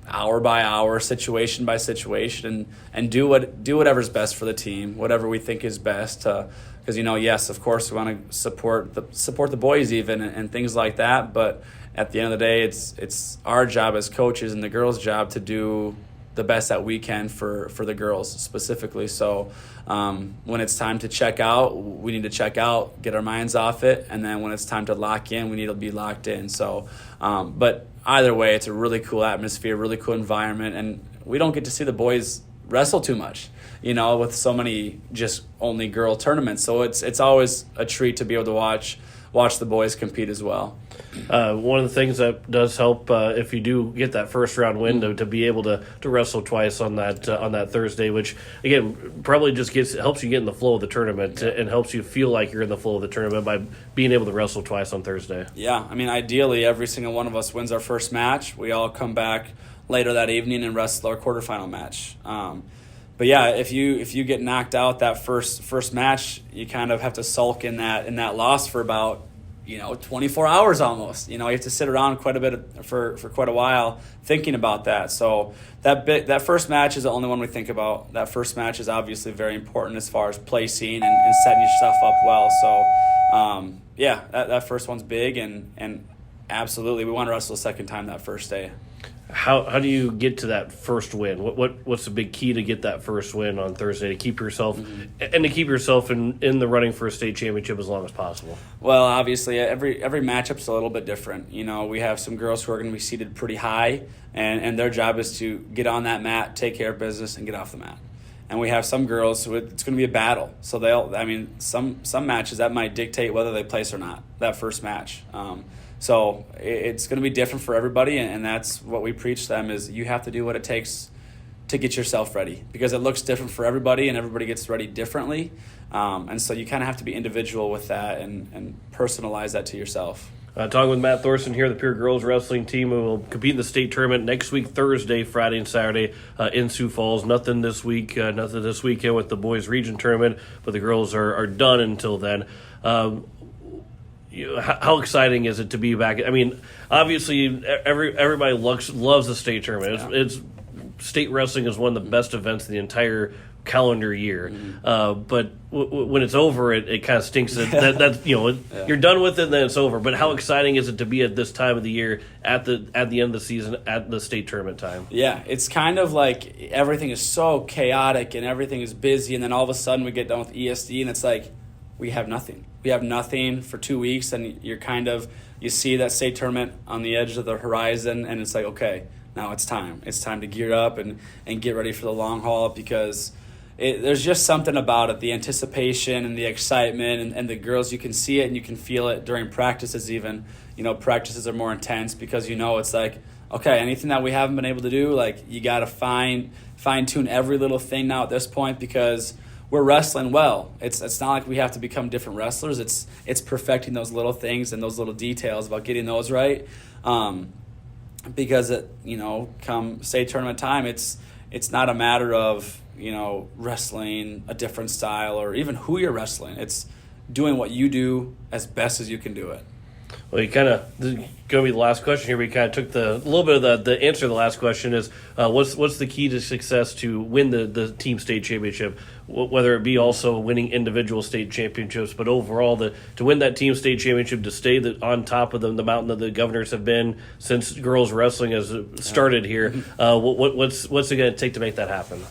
hour by hour, situation by situation, and do whatever's best for the team, whatever we think is best. Because yes, of course, we want to support the boys even and things like that. But at the end of the day, it's our job as coaches and the girls' job to do the best that we can for the girls specifically. So when it's time to check out, we need to check out, get our minds off it, and then when it's time to lock in, we need to be locked in. So but either way, it's a really cool atmosphere, really cool environment, and we don't get to see the boys wrestle too much, with so many just only girl tournaments. So it's always a treat to be able to watch the boys compete as well. One of the things that does help if you do get that first round win to be able to wrestle twice on that Thursday, which again probably just helps you get in the flow of the tournament and helps you feel like you're in the flow of the tournament by being able to wrestle twice on Thursday. Yeah, I mean, ideally every single one of us wins our first match. We all come back later that evening and wrestle our quarterfinal match. But yeah, if you get knocked out that first match, you kind of have to sulk in that loss for about 24 hours almost. You have to sit around quite a bit for quite a while thinking about that. So that first match is the only one we think about. That first match is obviously very important as far as placing and setting yourself up well. So that first one's big, and absolutely we want to wrestle a second time that first day. How do you get to that first win? What's the big key to get that first win on Thursday to keep yourself and to keep yourself in the running for a state championship as long as possible? Well, obviously every matchup's a little bit different. We have some girls who are going to be seated pretty high, and their job is to get on that mat, take care of business, and get off the mat. And we have some girls who it's going to be a battle. So some matches that might dictate whether they place or not that first match. So it's going to be different for everybody, and that's what we preach to them is you have to do what it takes to get yourself ready, because it looks different for everybody and everybody gets ready differently. And so you kind of have to be individual with that and personalize that to yourself. Talking with Matt Thorson here, the Pierre girls wrestling team who will compete in the state tournament next week, Thursday, Friday, and Saturday in Sioux Falls. Nothing this weekend with the boys region tournament, but the girls are done until then. How exciting is it to be back? I mean, obviously, everybody loves the state tournament. It's state wrestling is one of the best events of the entire calendar year. But when it's over, it kind of stinks. You're done with it, and then it's over. But how exciting is it to be at this time of the year, at the end of the season, at the state tournament time? Yeah, it's kind of like everything is so chaotic and everything is busy, and then all of a sudden we get done with ESD, and it's like we have nothing. We have nothing for 2 weeks, and you see that state tournament on the edge of the horizon, and it's like, okay, now it's time. It's time to gear up and get ready for the long haul, because there's just something about it, the anticipation and the excitement, and the girls, you can see it and you can feel it during practices even. Practices are more intense because it's like, okay, anything that we haven't been able to do, like you got to fine-tune every little thing now at this point, because we're wrestling well. It's not like we have to become different wrestlers. It's perfecting those little things and those little details about getting those right. because come state tournament time, it's not a matter of wrestling a different style or even who you're wrestling. It's doing what you do as best as you can do it. Well, you kind of going to be the last question here. We kind of took a little bit of the answer to the last question is what's the key to success to win the team state championship, whether it be also winning individual state championships, but overall to win that team state championship, to stay on top of the mountain that the Governors have been since girls wrestling has started here. What's it going to take to make that happen?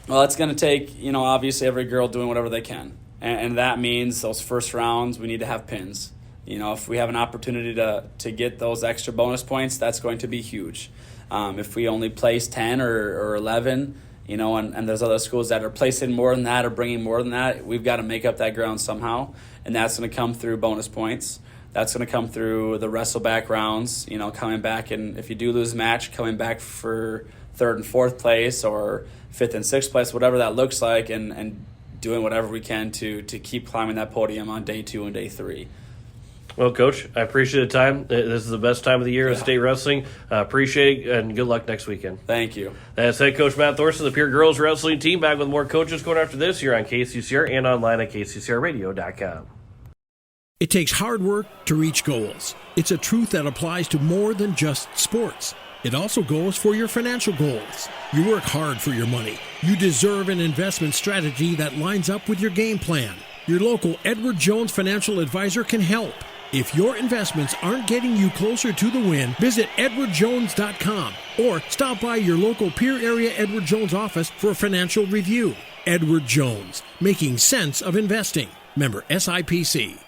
Well, it's going to take obviously every girl doing whatever they can, and that means those first rounds we need to have pins. If we have an opportunity to get those extra bonus points, that's going to be huge. If we only place 10 or 11, and there's other schools that are placing more than that or bringing more than that, we've got to make up that ground somehow, and that's going to come through bonus points. That's going to come through the wrestle back rounds, coming back, and if you do lose a match, coming back for 3rd and 4th place or 5th and 6th place, whatever that looks like, and doing whatever we can to keep climbing that podium on day 2 and day 3. Well, Coach, I appreciate the time. This is the best time of the year of state wrestling. Appreciate it, and good luck next weekend. Thank you. That's head coach Matt Thorson, the Pierre Girls Wrestling Team. Back with more coaches going after this here on KCCR and online at kccrradio.com. It takes hard work to reach goals. It's a truth that applies to more than just sports. It also goes for your financial goals. You work hard for your money. You deserve an investment strategy that lines up with your game plan. Your local Edward Jones financial advisor can help. If your investments aren't getting you closer to the win, visit edwardjones.com or stop by your local Pierre area Edward Jones office for a financial review. Edward Jones, making sense of investing. Member SIPC.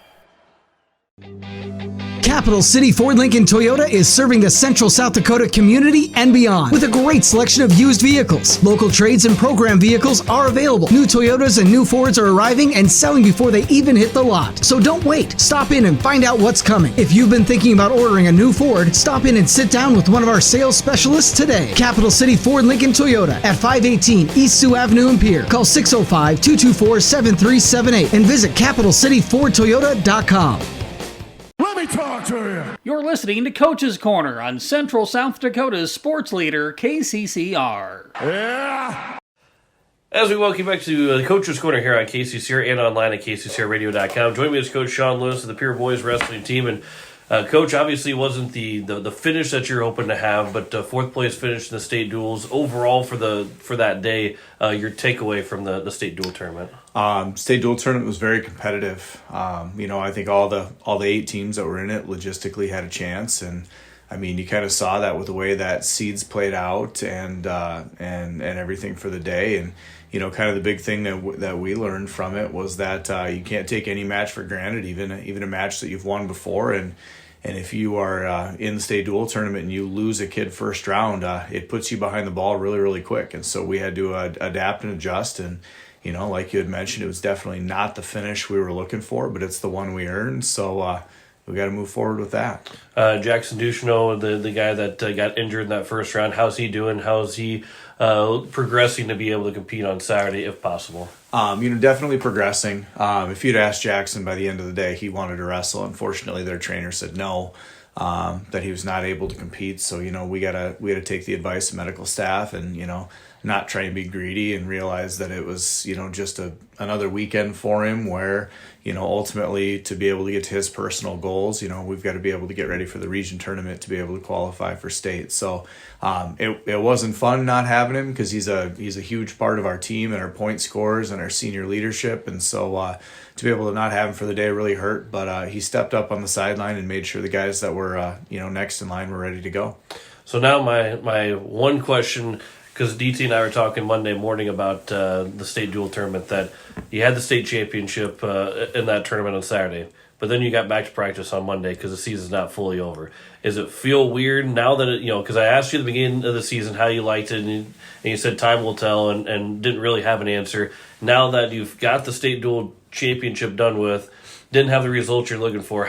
Capital City Ford Lincoln Toyota is serving the Central South Dakota community and beyond with a great selection of used vehicles. Local trades and program vehicles are available. New Toyotas and new Fords are arriving and selling before they even hit the lot. So don't wait. Stop in and find out what's coming. If you've been thinking about ordering a new Ford, stop in and sit down with one of our sales specialists today. Capital City Ford Lincoln Toyota at 518 East Sioux Avenue in Pierre. Call 605-224-7378 and visit CapitalCityFordToyota.com. Let me talk to you. You're listening to Coach's Corner on Central South Dakota's sports leader, KCCR. Yeah. As we welcome you back to the Coach's Corner here on KCCR and online at kccrradio.com. Joining me is Coach Sean Lewis of the Pierre Boys Wrestling Team. And Coach, obviously wasn't the finish that you're hoping to have, but 4th place finish in the state duels. Overall for that day, your takeaway from the state duel tournament? State duel tournament was very competitive. I think all the 8 teams that were in it logistically had a chance, and I mean you kind of saw that with the way that seeds played out and everything for the day. And kind of the big thing that we learned from it was that you can't take any match for granted, even a match that you've won before. And if you are in the state duel tournament and you lose a kid first round, it puts you behind the ball really, really quick. And so we had to adapt and adjust. And like you had mentioned, it was definitely not the finish we were looking for, but it's the one we earned. So we got to move forward with that. Jackson Duchesneau, the guy that got injured in that first round, how's he doing? How's he progressing to be able to compete on Saturday if possible? Definitely progressing. If you'd asked Jackson by the end of the day, he wanted to wrestle. Unfortunately, their trainer said no, that he was not able to compete. So, we gotta take the advice of medical staff and, not try and be greedy and realize that it was, just another weekend for him where, ultimately to be able to get to his personal goals, we've got to be able to get ready for the region tournament to be able to qualify for state. So it wasn't fun not having him because he's a huge part of our team and our point scorers and our senior leadership. And so to be able to not have him for the day really hurt, but he stepped up on the sideline and made sure the guys that were, next in line were ready to go. So now my one question, because DT and I were talking Monday morning about the state duel tournament, that you had the state championship in that tournament on Saturday, but then you got back to practice on Monday because the season's not fully over. Does it feel weird now that because I asked you at the beginning of the season how you liked it, and you said time will tell, and didn't really have an answer. Now that you've got the state duel championship done with, didn't have the results you're looking for,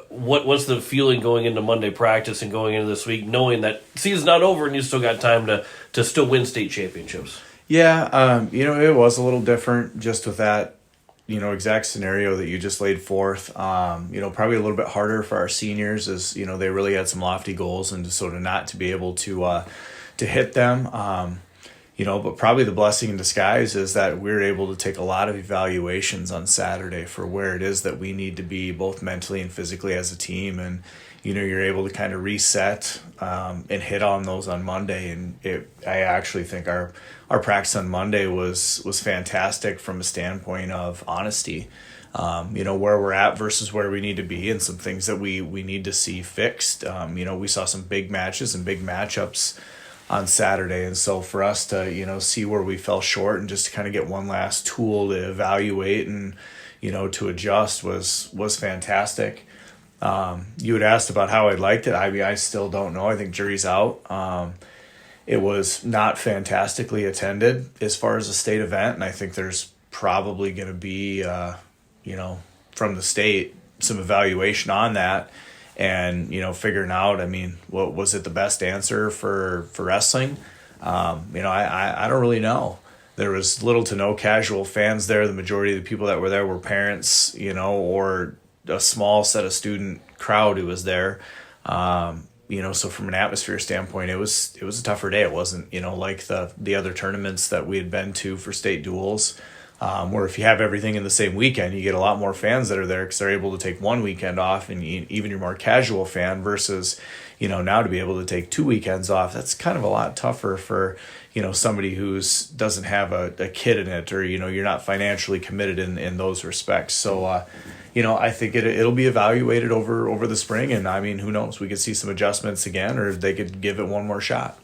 what's the feeling going into Monday practice and going into this week, knowing that season's not over and you still got time to still win state championships? Yeah, it was a little different just with that exact scenario that you just laid forth. Probably a little bit harder for our seniors as, they really had some lofty goals, and sort of not to be able to hit them. But probably the blessing in disguise is that we're able to take a lot of evaluations on Saturday for where it is that we need to be both mentally and physically as a team. And, you're able to kind of reset and hit on those on Monday. And I actually think our practice on Monday was fantastic from a standpoint of honesty. Where we're at versus where we need to be, and some things that we need to see fixed. We saw some big matches and big matchups on Saturday, and so for us to see where we fell short and just to kind of get one last tool to evaluate and to adjust was fantastic. You had asked about how I liked it. I still don't know. I think jury's out. It was not fantastically attended as far as a state event, and I think there's probably going to be from the state some evaluation on that. And, figuring out, what was it the best answer for wrestling? I don't really know. There was little to no casual fans there. The majority of the people that were there were parents, or a small set of student crowd who was there. So from an atmosphere standpoint, it was a tougher day. It wasn't, like the other tournaments that we had been to for state duels. Where if you have everything in the same weekend, you get a lot more fans that are there because they're able to take one weekend off, and even your more casual fan versus, now to be able to take 2 weekends off, that's kind of a lot tougher for, somebody who's doesn't have a kid in it, or, you're not financially committed in those respects. So, I think it'll be evaluated over the spring, and who knows, we could see some adjustments again, or they could give it one more shot.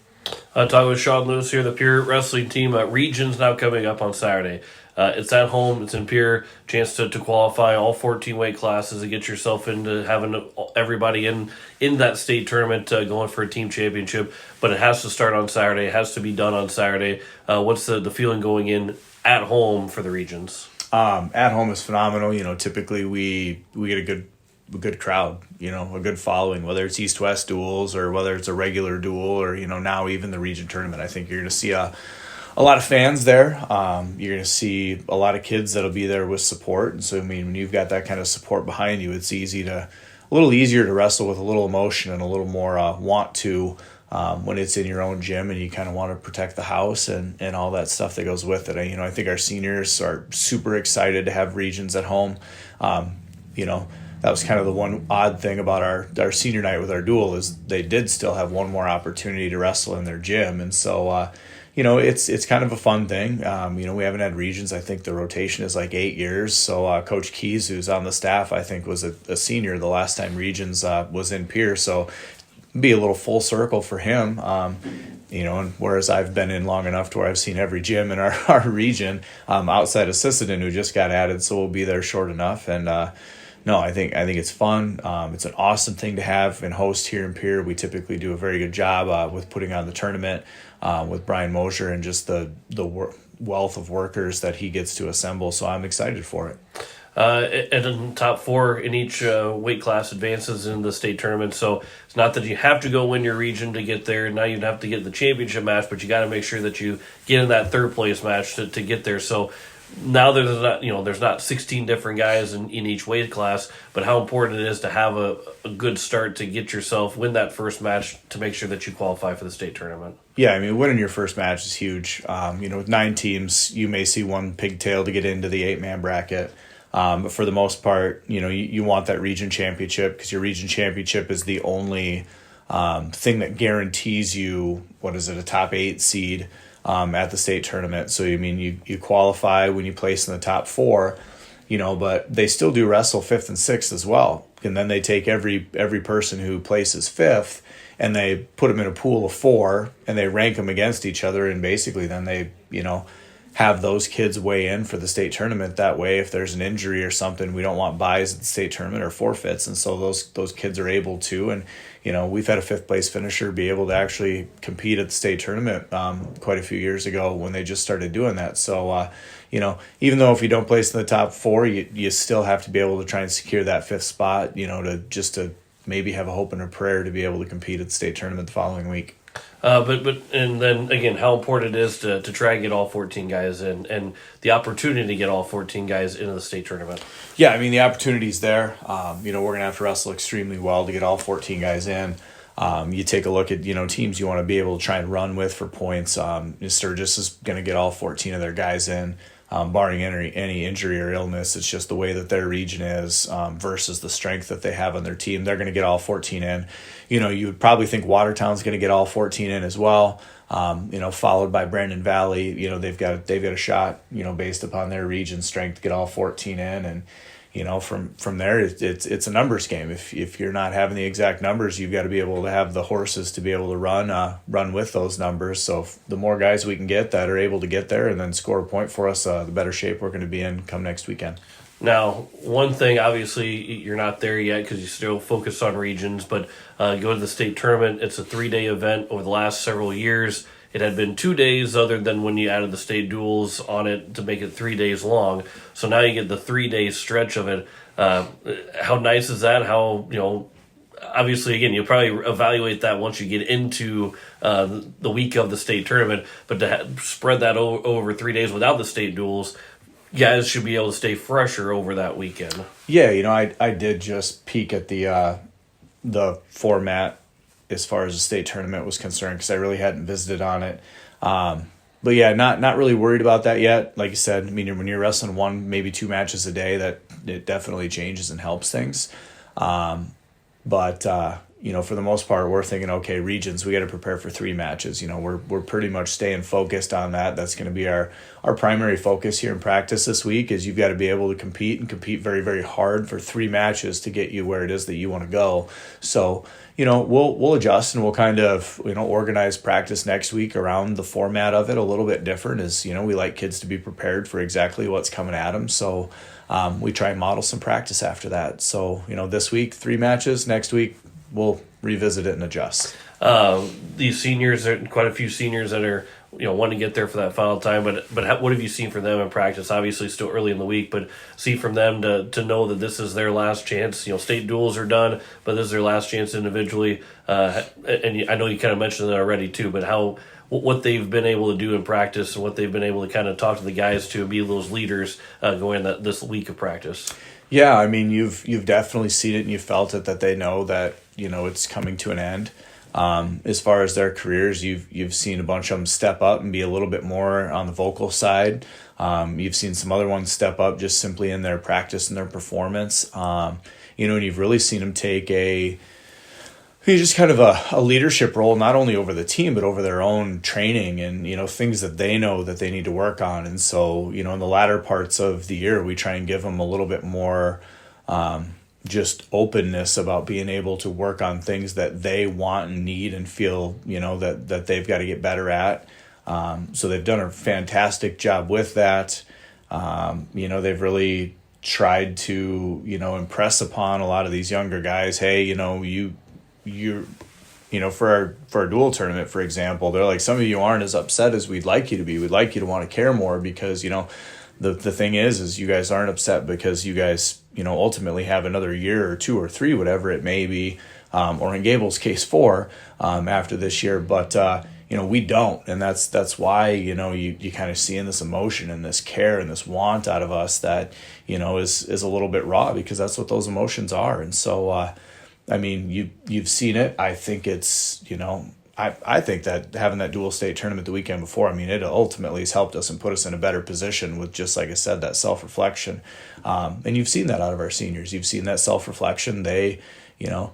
Talking with Sean Lewis here, the Pierre wrestling team. Regions now coming up on Saturday. It's at home. It's in Pierre. Chance to qualify all 14 weight classes and get yourself into having everybody in that state tournament going for a team championship. But it has to start on Saturday. It has to be done on Saturday. What's the feeling going in at home for the regions? At home is phenomenal. Typically we get a good crowd, a good following, whether it's East-West duels or whether it's a regular duel or, now even the region tournament. I think you're going to see a lot of fans there. You're going to see a lot of kids that'll be there with support. And so, when you've got that kind of support behind you, it's a little easier to wrestle with a little emotion and a little more want to when it's in your own gym and you kind of want to protect the house and all that stuff that goes with it. I think our seniors are super excited to have regions at home. That was kind of the one odd thing about our senior night with our duel is they did still have one more opportunity to wrestle in their gym. And so, it's kind of a fun thing. We haven't had regions. I think the rotation is like 8 years. So Coach Keys, who's on the staff, I think was a senior the last time regions was in Pierre. So it'd be a little full circle for him. And whereas I've been in long enough to where I've seen every gym in our region outside of Sisseton, who just got added. So we'll be there short enough. And, no, I think it's fun. It's an awesome thing to have and host here in Pierre. We typically do a very good job with putting on the tournament with Brian Mosier and just the wealth of workers that he gets to assemble. So I'm excited for it. And in top 4 in each weight class advances in the state tournament. So it's not that you have to go win your region to get there. Now you'd have to get the championship match, but you got to make sure that you get in that third place match to get there. So now there's not 16 different guys in each weight class, but how important it is to have a good start to get yourself, win that first match to make sure that you qualify for the state tournament. Yeah, winning your first match is huge. With 9 teams, you may see one pigtail to get into the 8-man bracket. But for the most part, you want that region championship because your region championship is the only thing that guarantees you, a top 8 seed at the state tournament. So, you qualify when you place in the top 4, but they still do wrestle 5th and 6th as well. And then they take every person who places 5th and they put them in a pool of 4 and they rank them against each other. And basically then they, have those kids weigh in for the state tournament. That way, if there's an injury or something, we don't want buys at the state tournament or forfeits. And so those kids are able to. And, we've had a 5th place finisher be able to actually compete at the state tournament quite a few years ago when they just started doing that. So, even though if you don't place in the top 4, you still have to be able to try and secure that 5th spot, to maybe have a hope and a prayer to be able to compete at the state tournament the following week. And then again, how important it is to try and get all 14 guys in, and the opportunity to get all 14 guys into the state tournament. Yeah, I mean, the opportunity's there. We're going to have to wrestle extremely well to get all 14 guys in. You take a look at, teams you want to be able to try and run with for points. Sturgis is going to get all 14 of their guys in, barring any injury or illness. It's just the way that their region is versus the strength that they have on their team. They're going to get all 14 in. You would probably think Watertown's going to get all 14 in as well. Followed by Brandon Valley. They've got a shot, based upon their region strength to get all 14 in. And, from there, it's a numbers game. If you're not having the exact numbers, you've got to be able to have the horses to be able to run with those numbers. So the more guys we can get that are able to get there and then score a point for us, the better shape we're going to be in come next weekend. Now, one thing, obviously, you're not there yet because you still focus on regions, but go to the state tournament. It's a 3-day event. Over the last several years, it had been 2 days other than when you added the state duels on it to make it 3 days long. So now you get the 3-day stretch of it. How nice is that? How, obviously, again, you'll probably evaluate that once you get into the week of the state tournament, but to spread that over 3 days without the state duels, guys should be able to stay fresher over that weekend. Yeah, I did just peek at the format as far as the state tournament was concerned because I really hadn't visited on it. But yeah, not really worried about that yet. Like you said, I mean, when you're wrestling 1, maybe 2 matches a day, that it definitely changes and helps things. But for the most part, we're thinking, okay, regions, we got to prepare for 3 matches. We're pretty much staying focused on that. That's going to be our primary focus here in practice this week is you've got to be able to compete very, very hard for 3 matches to get you where it is that you want to go. So, we'll adjust and we'll kind of, organize practice next week around the format of it a little bit different as, we like kids to be prepared for exactly what's coming at them. So we try and model some practice after that. So, this week, 3 matches, next week, we'll revisit it and adjust. These seniors, there are quite a few seniors that are, want to get there for that final time. But what have you seen from them in practice? Obviously, still early in the week, but see from them to know that this is their last chance. State duels are done, but this is their last chance individually. And I know you kind of mentioned that already too. But what they've been able to do in practice and what they've been able to kind of talk to the guys to be those leaders going this week of practice. Yeah, I mean, you've definitely seen it and you felt it that they know that, it's coming to an end. As far as their careers, you've seen a bunch of them step up and be a little bit more on the vocal side. You've seen some other ones step up just simply in their practice and their performance. And you've really seen them take just kind of a leadership role, not only over the team, but over their own training and, things that they know that they need to work on. And so, in the latter parts of the year, we try and give them a little bit more just openness about being able to work on things that they want and need and feel, that they've got to get better at. So they've done a fantastic job with that. They've really tried to, impress upon a lot of these younger guys, hey, for our dual tournament, for example, they're like, some of you aren't as upset as we'd like you to be. We'd like you to want to care more because, the thing is you guys aren't upset because you guys, ultimately have another year or 2 or 3, whatever it may be, or in Gable's case 4 after this year. But, we don't. And that's why, you kind of seeing this emotion and this care and this want out of us that, is a little bit raw because that's what those emotions are. And so, you've seen it. I think it's, I think that having that dual state tournament the weekend before, it ultimately has helped us and put us in a better position with just, like I said, that self-reflection. And you've seen that out of our seniors. You've seen that self-reflection. They,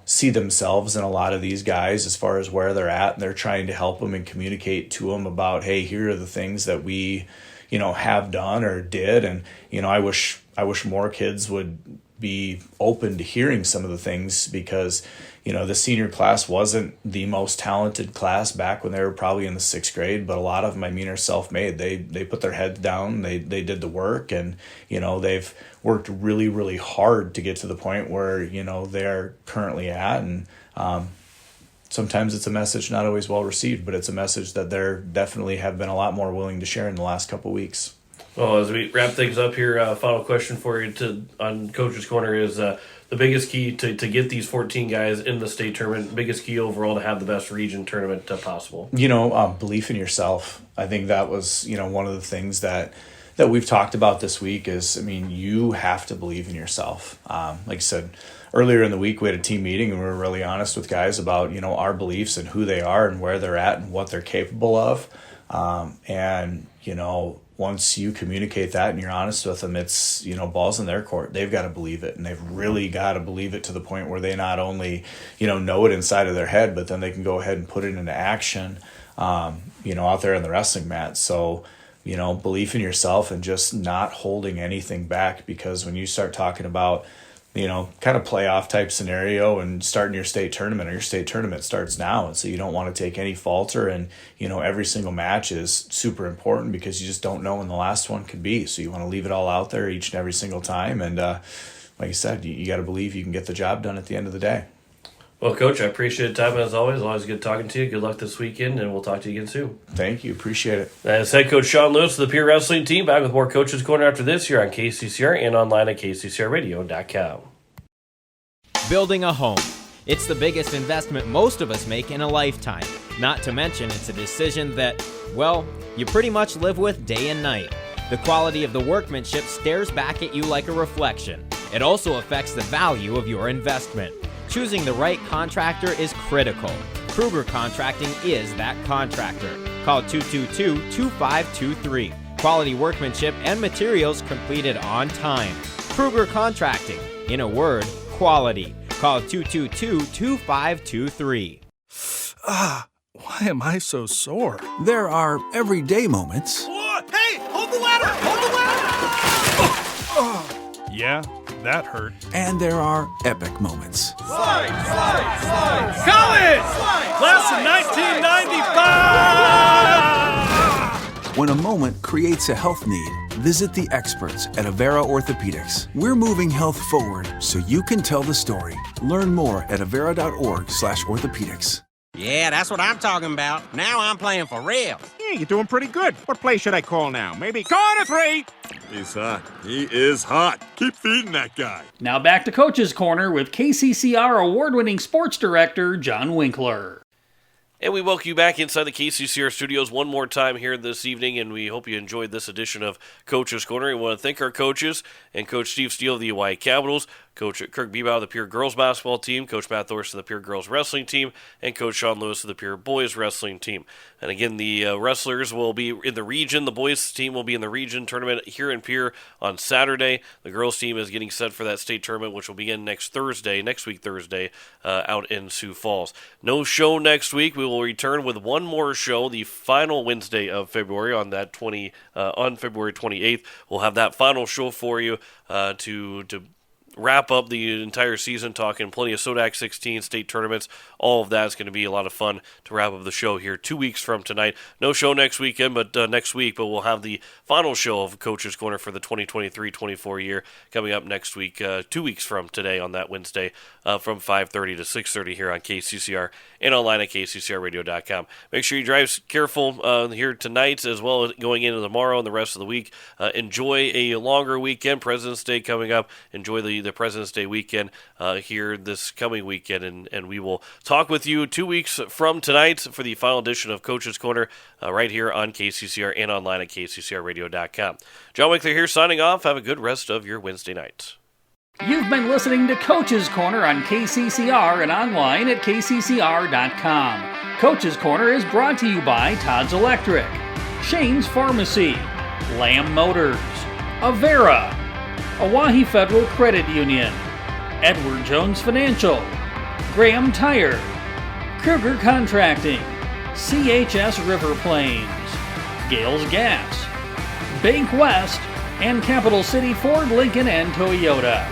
see themselves in a lot of these guys as far as where they're at, and they're trying to help them and communicate to them about, hey, here are the things that we, have done or did. And, I wish more kids would be open to hearing some of the things because, the senior class wasn't the most talented class back when they were probably in the 6th grade, but a lot of them, are self-made. They put their heads down, they did the work, and, they've worked really, really hard to get to the point where, they're currently at. And sometimes it's a message not always well received, but it's a message that they're definitely have been a lot more willing to share in the last couple of weeks. Well, as we wrap things up here, final question for you on Coach's Corner is the biggest key to get these 14 guys in the state tournament, biggest key overall to have the best region tournament possible? Belief in yourself. I think that was, one of the things that we've talked about this week is, you have to believe in yourself. Like I said, earlier in the week, we had a team meeting and we were really honest with guys about, our beliefs and who they are and where they're at and what they're capable of. Once you communicate that and you're honest with them, it's, balls in their court. They've got to believe it, and they've really got to believe it to the point where they not only, know it inside of their head, but then they can go ahead and put it into action, out there on the wrestling mat. So, belief in yourself and just not holding anything back, because when you start talking about, kind of playoff type scenario and starting your state tournament, or your state tournament starts now. And so you don't want to take any falter, and, every single match is super important because you just don't know when the last one could be. So you want to leave it all out there each and every single time. And like I said, you got to believe you can get the job done at the end of the day. Well, Coach, I appreciate the time as always. Always good talking to you. Good luck this weekend, and we'll talk to you again soon. Thank you. Appreciate it. That's head coach Sean Lewis of the Pierre Wrestling Team. Back with more Coach's Corner after this here on KCCR and online at kccrradio.com. Building a home. It's the biggest investment most of us make in a lifetime. Not to mention, it's a decision that, well, you pretty much live with day and night. The quality of the workmanship stares back at you like a reflection. It also affects the value of your investment. Choosing the right contractor is critical. Kruger Contracting is that contractor. Call 222-2523. Quality workmanship and materials completed on time. Kruger Contracting. In a word, quality. Call 222-2523. Why am I so sore? There are everyday moments. Whoa, hey, hold the ladder! Hold the ladder! Yeah, that hurt. And there are epic moments. Slide! College! Class of 1995! When a moment creates a health need, visit the experts at Avera Orthopedics. We're moving health forward so you can tell the story. Learn more at avera.org/orthopedics. Yeah, that's what I'm talking about. Now I'm playing for real. Yeah, you're doing pretty good. What play should I call now? Maybe corner three. He's hot. He is hot. Keep feeding that guy. Now back to Coach's Corner with KCCR award-winning sports director John Winkler. And we welcome you back inside the KCCR studios one more time here this evening, and we hope you enjoyed this edition of Coach's Corner. We want to thank our coaches and Coach Steve Steele of the Hawaii Capitals, Coach Kirk Bebout of the Pierre Girls Basketball Team, Coach Matt Thorson of the Pierre Girls Wrestling Team, and Coach Sean Lewis of the Pierre Boys Wrestling Team. And again, the wrestlers will be in the region. The boys team will be in the region tournament here in Pierre on Saturday. The girls team is getting set for that state tournament, which will begin next week Thursday, out in Sioux Falls. No show next week. We will return with one more show, the final Wednesday of February on February 28th. We'll have that final show for you to wrap up the entire season, talking plenty of SODAC 16 state tournaments. All of that is going to be a lot of fun to wrap up the show here 2 weeks from tonight. No show next weekend, but next week, but we'll have the final show of Coach's Corner for the 2023-24 year coming up next week, 2 weeks from today on that Wednesday, from 5:30 to 6:30 here on KCCR and online at kccrradio.com. Make sure you drive careful here tonight as well as going into tomorrow and the rest of the week. Enjoy a longer weekend. President's Day coming up. Enjoy the President's Day weekend here this coming weekend, and we will talk with you 2 weeks from tonight for the final edition of Coach's Corner right here on KCCR and online at kccrradio.com. John Winkler here signing off. Have a good rest of your Wednesday night. You've been listening to Coach's Corner on KCCR and online at kccr.com. Coach's Corner is brought to you by Todd's Electric, Shane's Pharmacy, Lamb Motors, Avera, Oahe Federal Credit Union, Edward Jones Financial, Graham Tire, Kruger Contracting, CHS River Plains, Gales Gas, Bank West, and Capital City Ford, Lincoln, and Toyota.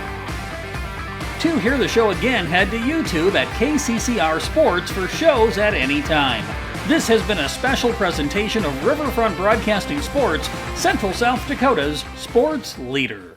To hear the show again, head to YouTube at KCCR Sports for shows at any time. This has been a special presentation of Riverfront Broadcasting Sports, Central South Dakota's sports leader.